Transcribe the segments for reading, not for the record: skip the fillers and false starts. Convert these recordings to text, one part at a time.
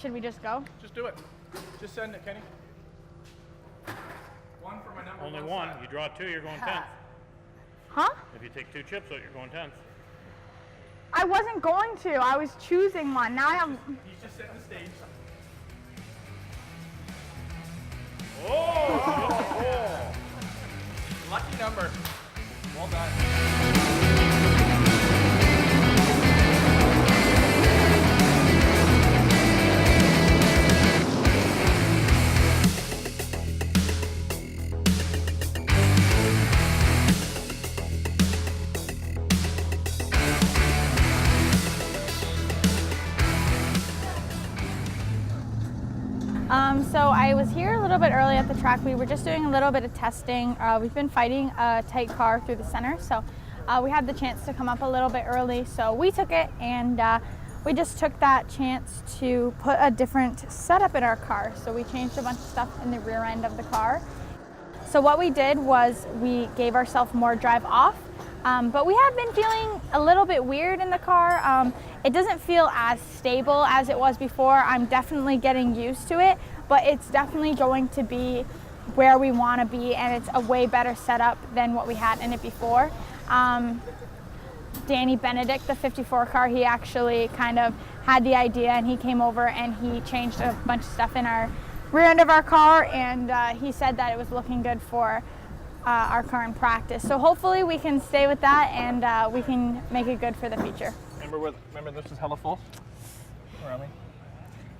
should we just go? Just do it. Just send it, Kenny. One for my number. Only one. You draw two, you're going 10th. Huh? If you take 2 chips out, you're going 10th. I wasn't going to. I was choosing one. Now I have. He's just setting the stage. Oh! Lucky number. Well done. So I was here a little bit early at the track. We were just doing a little bit of testing. We've been fighting a tight car through the center, so we had the chance to come up a little bit early. So we took it, and we just took that chance to put a different setup in our car. So we changed a bunch of stuff in the rear end of the car. So what we did was we gave ourselves more drive off, but we have been feeling a little bit weird in the car. It doesn't feel as stable as it was before. I'm definitely getting used to it, but it's definitely going to be where we want to be, and it's a way better setup than what we had in it before. Danny Benedict, the 54 car, he actually kind of had the idea, and he came over and he changed a bunch of stuff in our rear end of our car, and he said that it was looking good for our car in practice. So hopefully we can stay with that, and we can make it good for the future. Remember this is hella full? Where am I?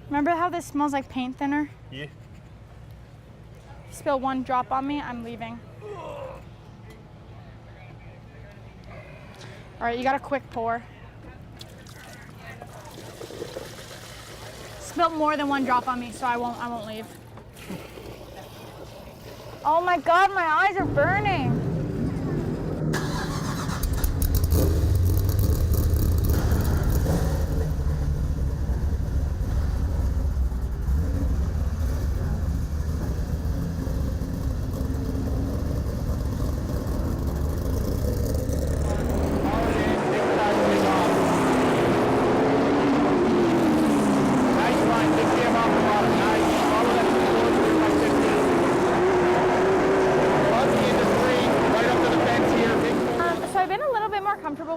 Remember how this smells like paint thinner? Yeah. Spill one drop on me, I'm leaving. All right, you got a quick pour. Spilled more than one drop on me, so I won't leave. Oh my God, my eyes are burning.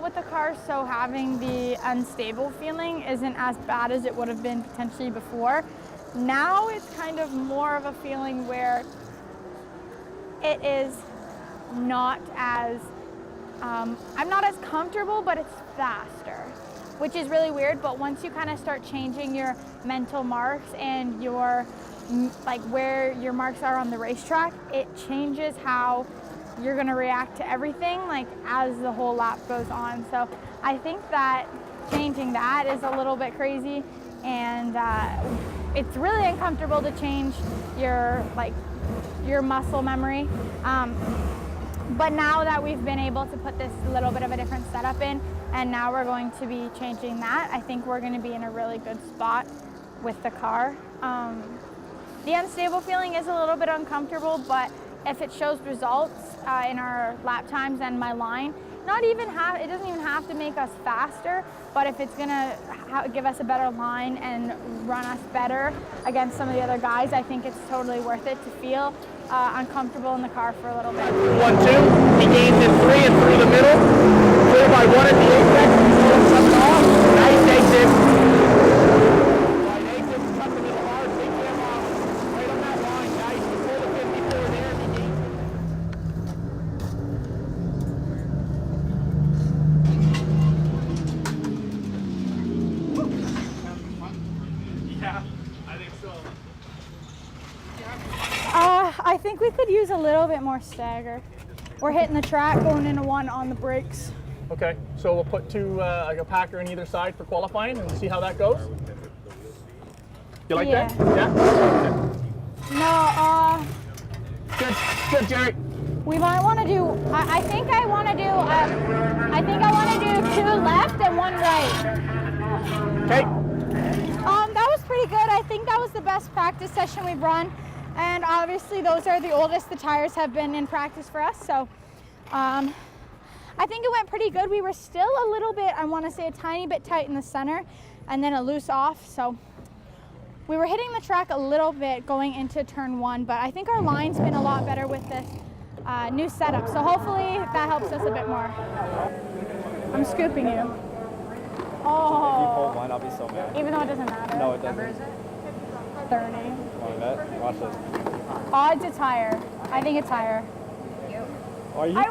With the car, so having the unstable feeling isn't as bad as it would have been potentially before. Now it's kind of more of a feeling where it is not as, I'm not as comfortable, but it's faster, which is really weird. But once you kind of start changing your mental marks and your, like where your marks are on the racetrack, it changes how you're gonna react to everything, like as the whole lap goes on. So I think that changing that is a little bit crazy, and it's really uncomfortable to change your muscle memory. But now that we've been able to put this little bit of a different setup in, and now we're going to be changing that, I think we're gonna be in a really good spot with the car. The unstable feeling is a little bit uncomfortable, but if it shows results in our lap times and my line, it doesn't even have to make us faster, but if it's gonna give us a better line and run us better against some of the other guys, I think it's totally worth it to feel uncomfortable in the car for a little bit. 1-2, he gains in 3 and through the middle, clear by 1 at the apex, coming off, nice exit. I think we could use a little bit more stagger. We're hitting the track, going into one on the brakes. Okay, so we'll put two, like a packer on either side for qualifying and see how that goes. You like that? Yeah? No, Good, Jerry. We might want to do, I think I want to do 2 left and 1 right. Okay. That was pretty good. I think that was the best practice session we've run. And obviously those are the oldest the tires have been in practice for us. So I think it went pretty good. We were still a little bit, I want to say a tiny bit tight in the center and then a loose off. So We were hitting the track a little bit going into turn 1, but I think our line's been a lot better with this new setup. So hopefully that helps us a bit more. I'm scooping you. Oh. If you pull one, I'll be so mad. Even though it doesn't matter. No, it doesn't. 30. Want to bet? Watch this. Odds it's higher. I think it's higher. Are you I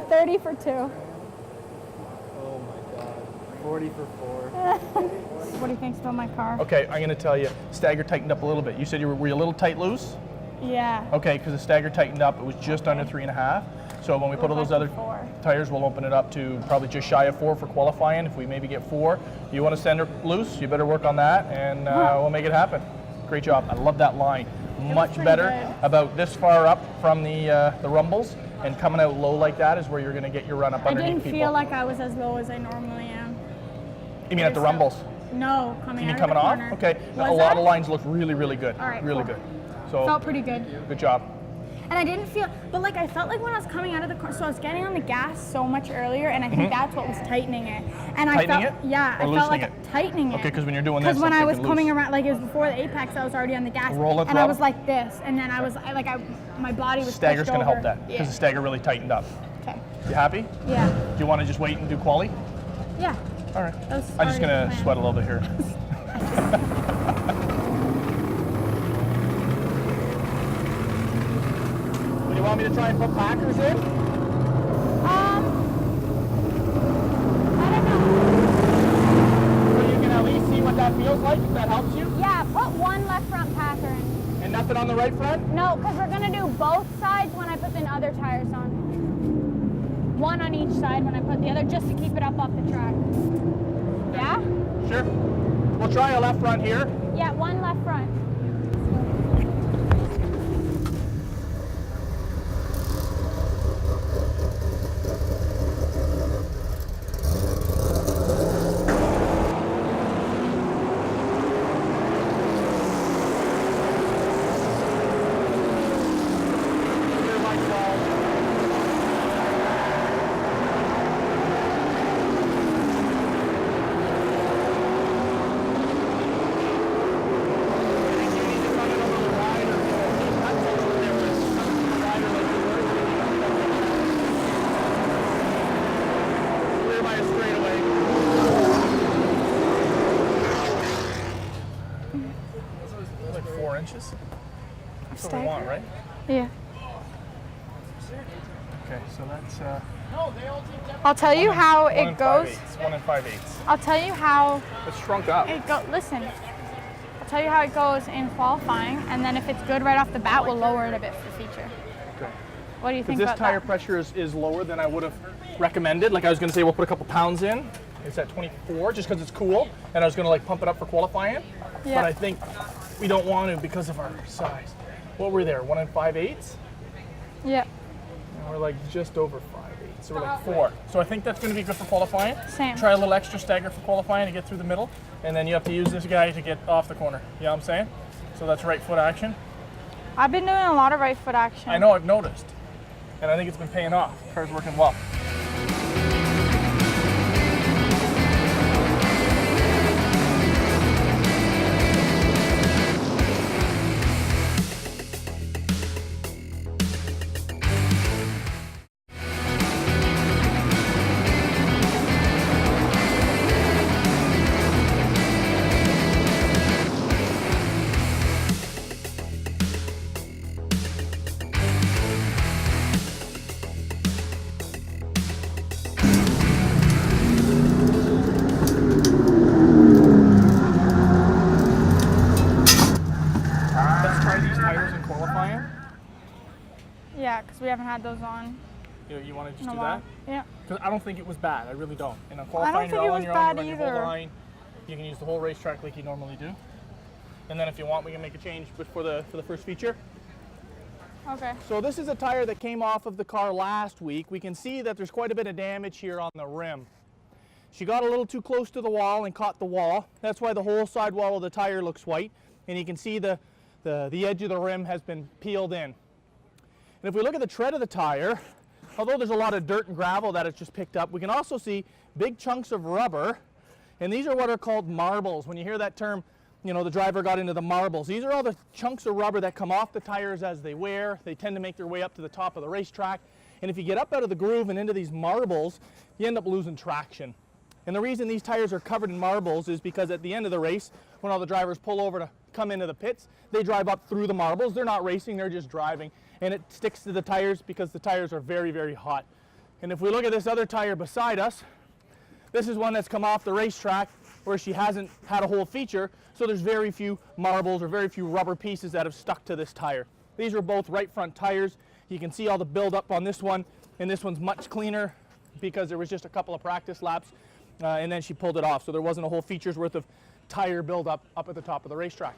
win! 30 for 2. Oh my god. 40 for 4. What do you think about my car? Okay, I'm gonna tell you, stagger tightened up a little bit. You said were you a little tight loose? Yeah. Okay, because the stagger tightened up, it was just under 3.5. So when we put all those other tires, we'll open it up to probably just shy of 4 for qualifying. If we maybe get 4, you want to send her loose, you better work on that, and we'll make it happen. Great job. I love that line. Much better. Good. About this far up from the rumbles, and coming out low like that is where you're going to get your run up underneath people. I didn't feel like I was as low as I normally am. You mean at the rumbles? No, coming out of coming the off? corner. Okay. Was A lot I? of lines look really, really good. All right, really cool. good. So Felt pretty good. Good job. And I didn't feel, but like I felt like when I was coming out of the car, so I was getting on the gas so much earlier, and I think that's what was tightening it. And I Tightening felt, it? yeah, Or I felt like loosening it? tightening it. Okay, because when you're doing this, Because when I'm I was thinking coming loose. around, like it was before the apex, I was already on the gas, Roll it, and I Rob. was like this, and then I was like, my body was Stagger's pushed going to help over. that because the stagger really tightened up. Okay. You happy? Yeah. Do you want to just wait and do quali? Yeah. All right. That was I'm just already going the to plan. sweat a little bit here. Do you want me to try and put packers in? I don't know. So you can at least see what that feels like, if that helps you? Yeah, put one left front packer in. And nothing on the right front? No, because we're gonna do both sides when I put the other tires on. One on each side when I put the other, just to keep it up off the track. Yeah? Sure. We'll try a left front here. Yeah, one left front. Clear myself. Clear by a straightaway. Like 4 inches. That's what we want, right? Yeah. Okay, so that's I'll tell you how 1 it and goes. 1 and 5/8. I'll tell you how It's shrunk up. it go. Listen, I'll tell you how it goes in qualifying, and then if it's good right off the bat, we'll lower it a bit for feature. Okay. What do you think Because this about tire that? pressure is lower than I would have recommended. Like I was going to say, we'll put a couple pounds in. It's at 24 just because it's cool, and I was going to like pump it up for qualifying. Yeah. But I think we don't want to because of our size. What were there? 1 and 5/8? Yeah. And we're like just over 5/8. So we're like 4. So I think that's going to be good for qualifying. Same. Try a little extra stagger for qualifying to get through the middle, and then you have to use this guy to get off the corner. You know what I'm saying? So that's right foot action. I've been doing a lot of right foot action. I know, I've noticed. And I think it's been paying off. Car's working well. Let's try these tires in qualifying. Yeah, because we haven't had those on You want to just in a do while. that? Yeah. Because I don't think it was bad. I really don't. In a I qualifying, don't think you're it all on was your own. You bad run your whole either. line. You can use the whole racetrack like you normally do. And then if you want, we can make a change for the first feature. Okay. So this is a tire that came off of the car last week. We can see that there's quite a bit of damage here on the rim. She got a little too close to the wall and caught the wall. That's why the whole sidewall of the tire looks white. And you can see the edge of the rim has been peeled in. And if we look at the tread of the tire, although there's a lot of dirt and gravel that it's just picked up, we can also see big chunks of rubber. And these are what are called marbles. When you hear that term, you know, the driver got into the marbles. These are all the chunks of rubber that come off the tires as they wear. They tend to make their way up to the top of the racetrack. And if you get up out of the groove and into these marbles, you end up losing traction. And the reason these tires are covered in marbles is because at the end of the race, when all the drivers pull over to come into the pits, they drive up through the marbles. They're not racing, they're just driving. And it sticks to the tires because the tires are very, very hot. And if we look at this other tire beside us, this is one that's come off the racetrack where she hasn't had a whole feature, so there's very few marbles or very few rubber pieces that have stuck to this tire. These are both right front tires. You can see all the buildup on this one, and this one's much cleaner because there was just a couple of practice laps, and then she pulled it off, so there wasn't a whole feature's worth of tire buildup up at the top of the racetrack.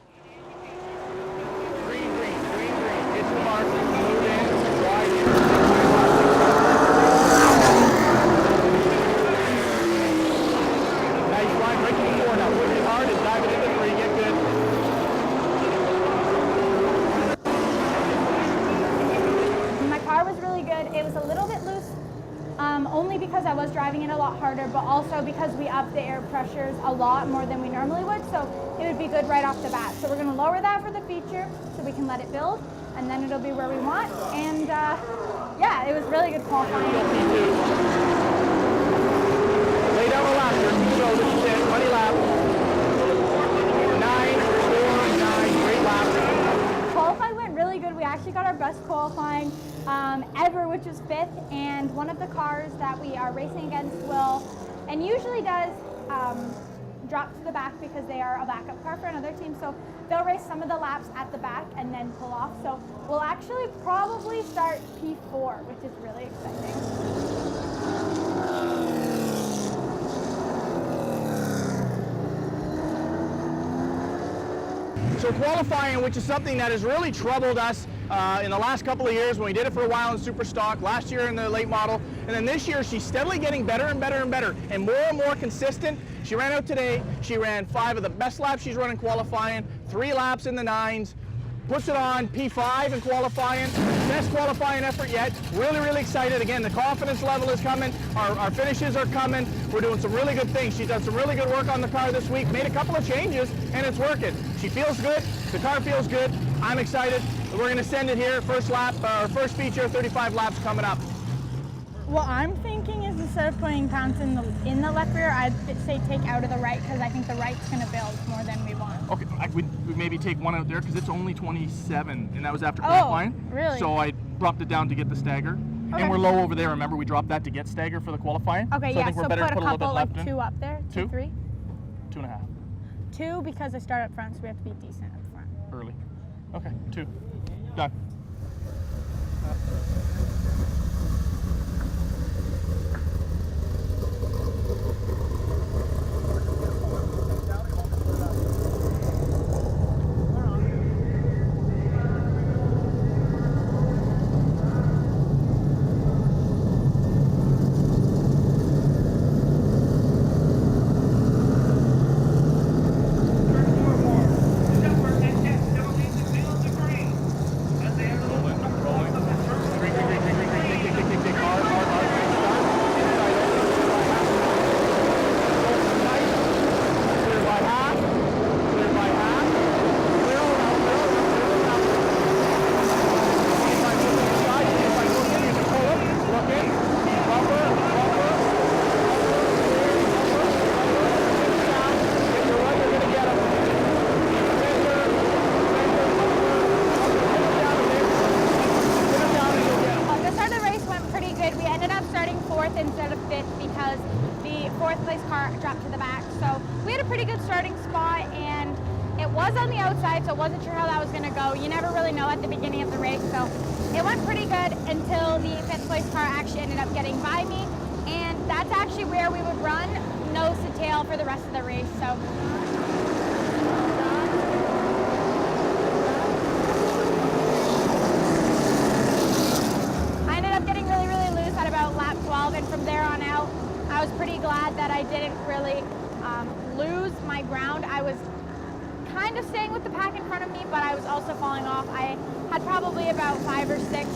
Green, green, green, green. Hit the mark, move in, wide in. It was a little bit loose, only because I was driving it a lot harder, but also because we upped the air pressures a lot more than we normally would, so it would be good right off the bat. So we're going to lower that for the feature so we can let it build, and then it'll be where we want. And yeah, it was really good qualifying. Lay down the ladder, so this is it, 20 laps. 9, 4, 9, great lap. Qualifying went really good. We actually got our best qualifying ever, which was 5th, and one of the cars that we are racing against will, and usually does, drop to the back because they are a backup car for another team, so they'll race some of the laps at the back and then pull off. So we'll actually probably start P4, which is really exciting. So qualifying, which is something that has really troubled us in the last couple of years when we did it for a while in Superstock, last year in the late model, and then this year she's steadily getting better and better and better and more consistent. She ran out today, she ran 5 of the best laps she's run in qualifying, 3 laps in the 9s, puts it on P5 in qualifying, best qualifying effort yet. Really excited. Again, the confidence level is coming, our finishes are coming, we're doing some really good things. She's done some really good work on the car this week, made a couple of changes, and it's working. She feels good, the car feels good, I'm excited. We're going to send it here, first lap, first feature, 35 laps coming up. What I'm thinking is instead of putting Pounce in the left rear, I'd say take out of the right, because I think the right's going to build more than we want. Okay, we maybe take one out there because it's only 27, and that was after qualifying. Really? So I dropped it down to get the stagger. Okay. And we're low over there. Remember, we dropped that to get stagger for the qualifying. Okay, so yeah, I think we're so better put to a put a little bit couple, left like in. 2 up there, 2, 3? 2.5. 2 because I start up front, so we have to be decent up front. Early. Okay, 2. Done. Instead of 5th because the 4th place car dropped to the back. So we had a pretty good starting spot, and it was on the outside, so I wasn't sure how that was going to go. You never really know at the beginning of the race, so it went pretty good until the 5th place car actually ended up getting by me, and that's actually where we would run nose to tail for the rest of the race. So and from there on out, I was pretty glad that I didn't really lose my ground. I was kind of staying with the pack in front of me, but I was also falling off. I had probably about 5 or 6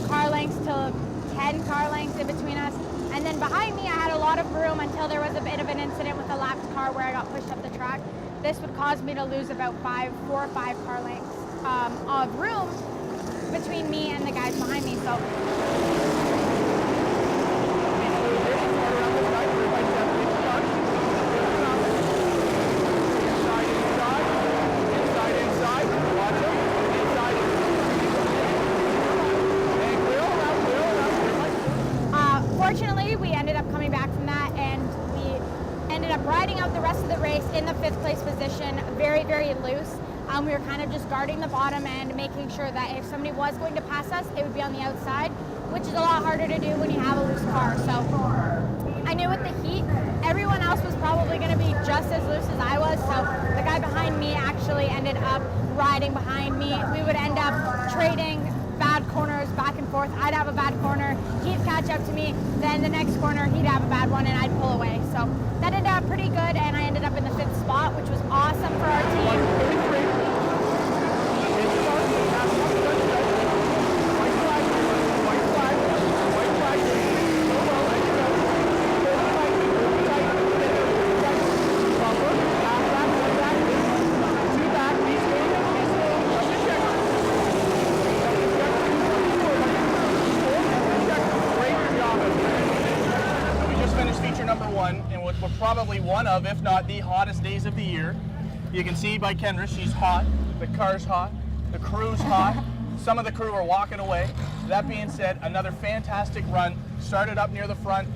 car lengths to 10 car lengths in between us, And then behind me, I had a lot of room until there was a bit of an incident with a lapped car where I got pushed up the track. This would cause me to lose about 4 or 5 car lengths of room between me and the guys behind me. So. Fortunately, we ended up coming back from that, and we ended up riding out the rest of the race in the 5th place position, very, very loose. We were kind of just guarding the bottom end, making sure that if somebody was going to pass us, it would be on the outside, which is a lot harder to do when you have a loose car. So I knew with the heat, everyone else was probably going to be just as loose as I was. So the guy behind me actually ended up riding behind me. We would end up trading bad corners back and forth. I'd have a bad corner, he'd catch up to me, then the next corner he'd have a bad one and I'd pull away. So that ended up pretty good, and I ended up in the 5th spot, which was awesome for our team. And what we're probably one of, if not the hottest days of the year. You can see by Kendra, she's hot, the car's hot, the crew's hot, some of the crew are walking away. That being said, another fantastic run, started up near the front,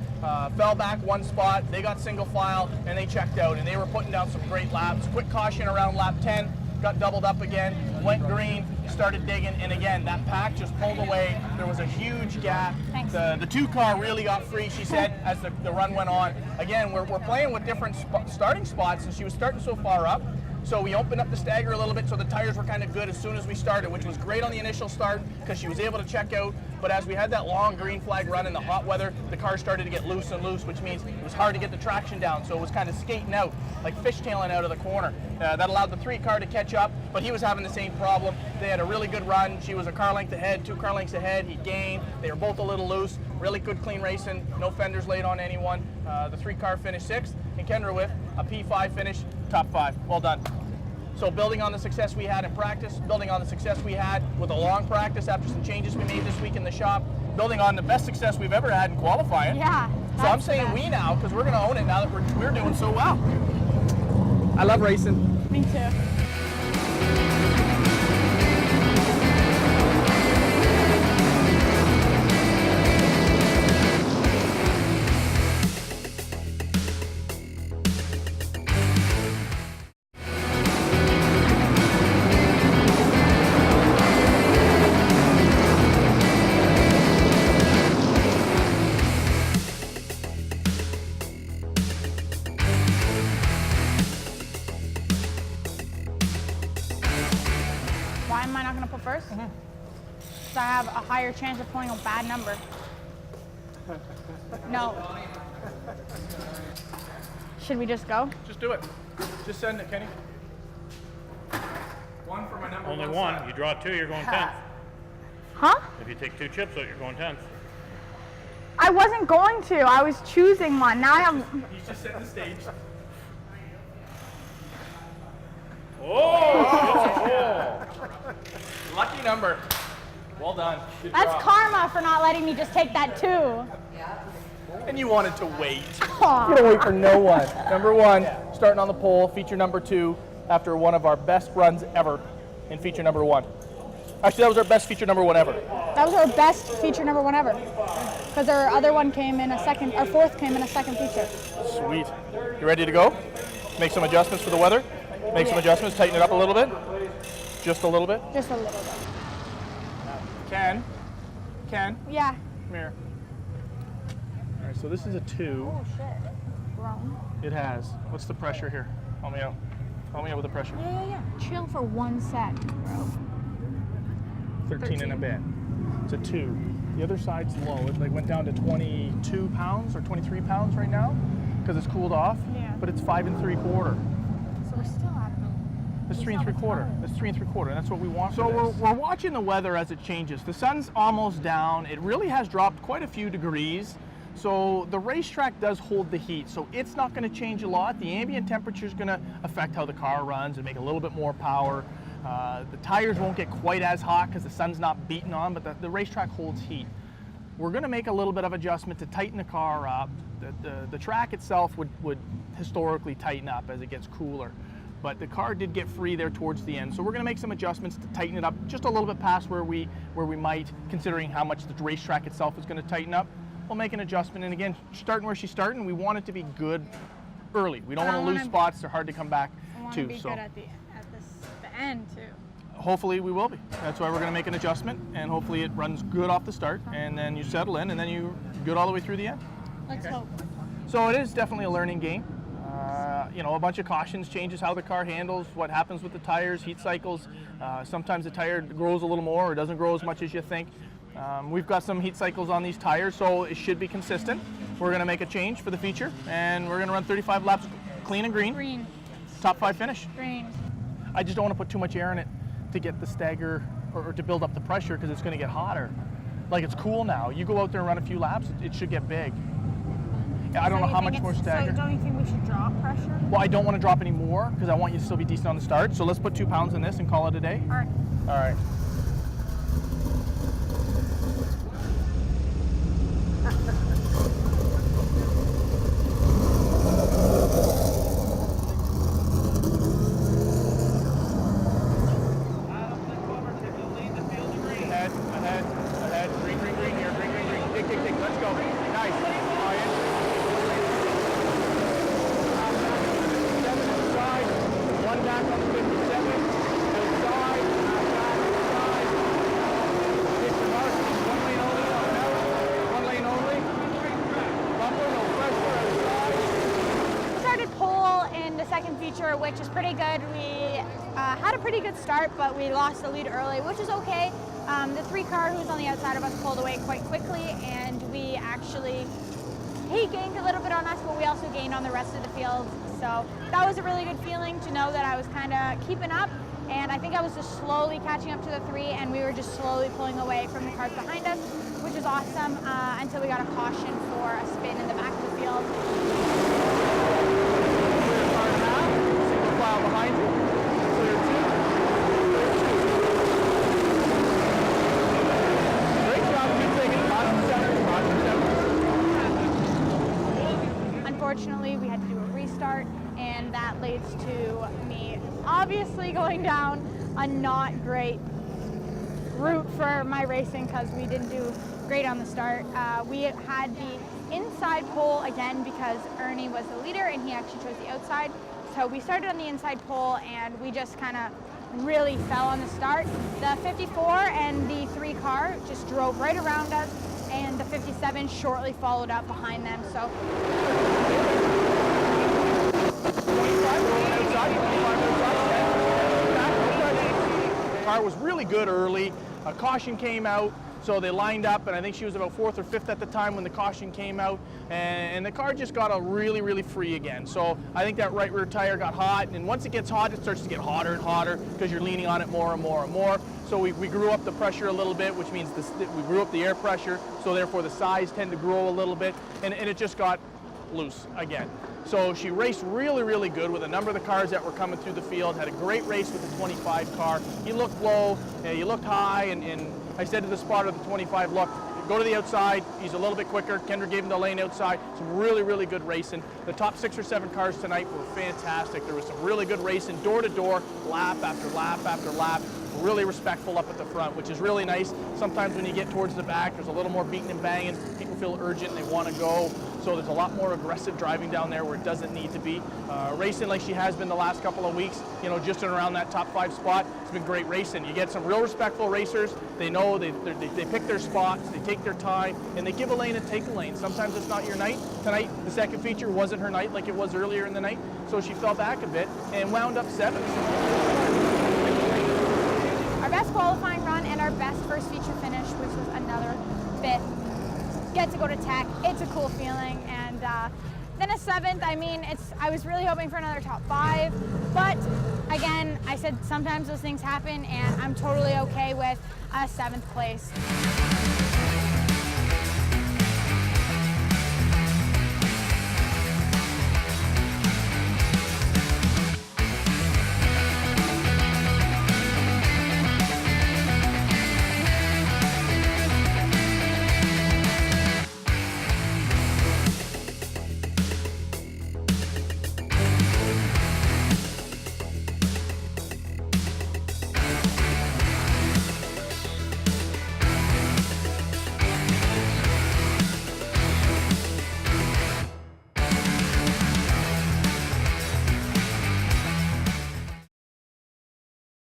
fell back 1 spot, they got single file, and they checked out, and they were putting down some great laps. Quick caution around lap 10, got doubled up again, went green, started digging, and again, that pack just pulled away. There was a huge gap. Thanks. The 2 car really got free, she said, as the run went on. Again, we're playing with different starting spots, and she was starting so far up. So we opened up the stagger a little bit, so the tires were kind of good as soon as we started, which was great on the initial start because she was able to check out. But as we had that long green flag run in the hot weather, the car started to get loose and loose, which means it was hard to get the traction down. So it was kind of skating out, like fishtailing out of the corner. That allowed the 3 car to catch up, but he was having the same problem. They had a really good run. She was a car length ahead, 2 car lengths ahead. He gained. They were both a little loose. Really good, clean racing. No fenders laid on anyone. The 3 car finished 6th, and Kendra with a P5 finish, top 5. Well done. So building on the success we had in practice, building on the success we had with a long practice after some changes we made this week in the shop, building on the best success we've ever had in qualifying. Yeah. So I'm saying we now, because we're going to own it now that we're doing so well. I love racing. Me too. Why am I not going to put first? Because I have a higher chance of pulling a bad number. No. Should we just go? Just do it. Just send it, Kenny. 1 for my number Only 1 one. side. You draw 2, you're going 10th. Huh? If you take 2 chips out, you're going 10th. I wasn't going to. I was choosing one. Now I have... He's just setting the stage. Oh! Lucky number. Well done. Good That's job. karma for not letting me just take that 2. And you wanted to wait. Aw. You don't wait for no one. Number 1, starting on the pole, feature number 2, after one of our best runs ever in feature number 1. Actually, that was our best feature number 1 ever. That was our best feature number 1 ever. Because our other one came in a second, our 4th came in a second feature. Sweet. You ready to go? Make some adjustments for the weather? Make some adjustments, tighten it up a little bit? Just a little bit? Just a little bit. Ken? Yeah. Come here. All right, so this is a 2. Oh shit. Wrong. It has. What's the pressure here? Help me out. Help me out with the pressure. Yeah. Chill for 1 sec, bro. 13 and a bit. It's a 2. The other side's low. It like went down to 22 pounds or 23 pounds right now because it's cooled off. Yeah. But it's 5 3/4. So we're still at It's 3 3/4. It's 3 3/4. That's what we want. So we're watching the weather as it changes. The sun's almost down. It really has dropped quite a few degrees. So the racetrack does hold the heat, so it's not going to change a lot. The ambient temperature is going to affect how the car runs and make a little bit more power. The tires won't get quite as hot because the sun's not beating on, but the racetrack holds heat. We're going to make a little bit of adjustment to tighten the car up. The track itself would historically tighten up as it gets cooler, but the car did get free there towards the end. So we're going to make some adjustments to tighten it up just a little bit past where we might, considering how much the racetrack itself is going to tighten up. We'll make an adjustment, and again, starting where she's starting, we want it to be good early. We don't want to lose spots. They're hard to come back I want to. to be good at the end too. Hopefully we will be. That's why we're going to make an adjustment, and hopefully it runs good off the start, and then you settle in, and then you good all the way through the end. Let's hope. So it is definitely a learning game. You know, a bunch of cautions changes how the car handles, what happens with the tires, heat cycles. Sometimes the tire grows a little more or doesn't grow as much as you think. We've got some heat cycles on these tires, so it should be consistent. We're going to make a change for the feature, and we're going to run 35 laps clean and green. Green. Top 5 finish. Green. I just don't want to put too much air in it to get the stagger or to build up the pressure, because it's going to get hotter. Like, it's cool now. You go out there and run a few laps, it should get big. I don't know how much more stagger. So don't you think we should drop pressure? Well, I don't want to drop any more because I want you to still be decent on the start. So let's put 2 pounds in this and call it a day. All right. All right. Ahead. Green here. Green. Dig. Let's go. Nice. All right. 7 inside. 1 back on the 57. Outside. Back. Hit the mark. 1 lane only on an out. 1 lane only. Bumper, no pressure. Outside. Started pole in the second feature, which is pretty good. We had a pretty good start, but we lost the lead early, which is okay. The 3 car who was on the outside of us pulled away quite quickly, and he gained a little bit on us, but we also gained on the rest of the field. So that was a really good feeling to know that I was kind of keeping up, and I think I was just slowly catching up to the 3, and we were just slowly pulling away from the cars behind us, which is awesome, until we got a caution for a spin in the back of the field. Clear car and a half. Single file behind you. Clear 2. Unfortunately, we had to do a restart, and that leads to me obviously going down a not great route for my racing because we didn't do great on the start. We had the inside pole again because Ernie was the leader and he actually chose the outside. So we started on the inside pole and we just kind of really fell on the start. The 54 and the 3 car just drove right around us, and the 57 shortly followed up behind them. So 25 outside. The car was really good early. A caution came out, so they lined up, and I think she was about 4th or 5th at the time when the caution came out, and the car just got really free again. So I think that right rear tire got hot, and once it gets hot, it starts to get hotter and hotter because you're leaning on it more and more. So we grew up the pressure a little bit, which means we grew up the air pressure, so therefore the size tend to grow a little bit, and it just got loose again. So she raced really good with a number of the cars that were coming through the field, had a great race with the 25 car. He looked low, he looked high, and I said to the spotter of the 25, look, go to the outside, he's a little bit quicker. Kendra gave him the lane outside. Some really good racing. The top 6 or 7 cars tonight were fantastic. There was some really good racing, door to door, lap after lap. Really respectful up at the front, which is really nice. Sometimes when you get towards the back, there's a little more beating and banging. People feel urgent and they want to go. So there's a lot more aggressive driving down there where it doesn't need to be. Racing like she has been the last couple of weeks, you know, just in around that top 5 spot, it's been great racing. You get some real respectful racers. They know they pick their spots, they take their time, and they give a lane and take a lane. Sometimes it's not your night. Tonight, the second feature wasn't her night like it was earlier in the night, so she fell back a bit and wound up 7th. our best qualifying run and our best first feature finish, which was another 5th. Get to go to Tech. It's a cool feeling. And then a 7th, I mean, I was really hoping for another top 5. But again, I said sometimes those things happen, and I'm totally okay with a 7th place.